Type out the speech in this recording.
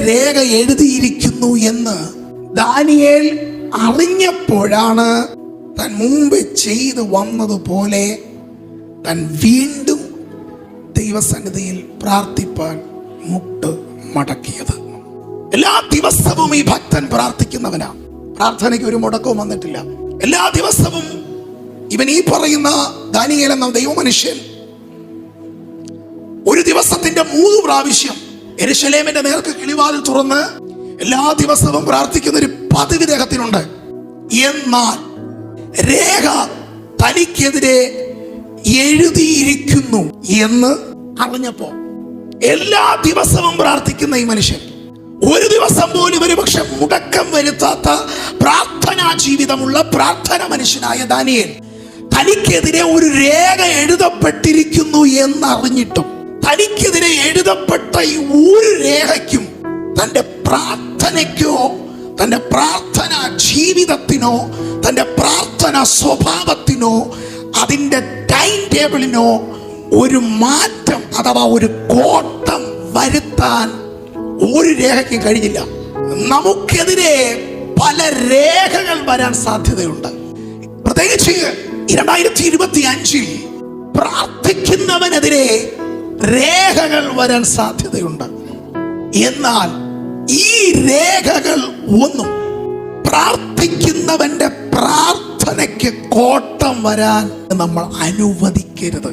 രേഖ എഴുതിയിരിക്കുന്നു എന്ന് ദാനിയേൽ അറിഞ്ഞപ്പോഴാണ് താൻ മുമ്പ് ചെയ്തു വന്നതുപോലെ താൻ വീണ്ടും ദൈവസന്നിധിയിൽ പ്രാർത്ഥിപ്പാൻ മുട്ട് മടക്കിയത്. എല്ലാ ദിവസവും ഈ ഭക്തൻ പ്രാർത്ഥിക്കുന്നവനാ. പ്രാർത്ഥനയ്ക്ക് ഒരു മുടക്കവും വന്നിട്ടില്ല. എല്ലാ ദിവസവും ഇവൻ ഈ പറയുന്ന ദാനിയേൽ എന്ന ദൈവമനുഷ്യൻ ഒരു ദിവസത്തിന്റെ 3 പ്രാവശ്യം യെരൂശലേമിന്റെ നേർക്ക് കിളിവാതിൽ തുറന്ന് എല്ലാ ദിവസവും പ്രാർത്ഥിക്കുന്ന ഒരു പതിവ് അദ്ദേഹത്തിനുണ്ട്. എന്നാൽ രേഖ തനിക്കെതിരെ എഴുതിയിരിക്കുന്നു എന്ന് അറിഞ്ഞപ്പോ എല്ലാ ദിവസവും പ്രാർത്ഥിക്കുന്ന ഈ മനുഷ്യൻ ഒരു ദിവസം പോലും ഒരുപക്ഷെ മുടക്കം വരുത്താത്ത പ്രാർത്ഥനാ ജീവിതമുള്ള പ്രാർത്ഥന മനുഷ്യനായ ദാനിയേൽ തനിക്കെതിരെ ഒരു രേഖ എഴുതപ്പെട്ടിരിക്കുന്നു എന്നറിഞ്ഞിട്ടും തനിക്കെതിരെ എഴുതപ്പെട്ട ഈ ഒരു രേഖയ്ക്കും തൻ്റെ പ്രാർത്ഥനയ്ക്കോ തൻ്റെ പ്രാർത്ഥനാ ജീവിതത്തിനോ തൻ്റെ പ്രാർത്ഥന സ്വഭാവത്തിനോ അതിൻ്റെ ടൈം ടേബിളിനോ ഒരു മാറ്റം അഥവാ ഒരു കോട്ടം വരുത്താൻ ഒരു രേഖയ്ക്കും കഴിഞ്ഞില്ല. നമുക്കെതിരെ പല രേഖകൾ വരാൻ സാധ്യതയുണ്ട്. പ്രത്യേകിച്ച് 2025 പ്രാർത്ഥിക്കുന്നവനെതിരെ രേഖകൾ വരാൻ സാധ്യതയുണ്ട്. എന്നാൽ ഈ രേഖകൾ ഒന്നും പ്രാർത്ഥിക്കുന്നവന്റെ പ്രാർത്ഥനയ്ക്ക് കോട്ടം വരാൻ നമ്മൾ അനുവദിക്കരുത്.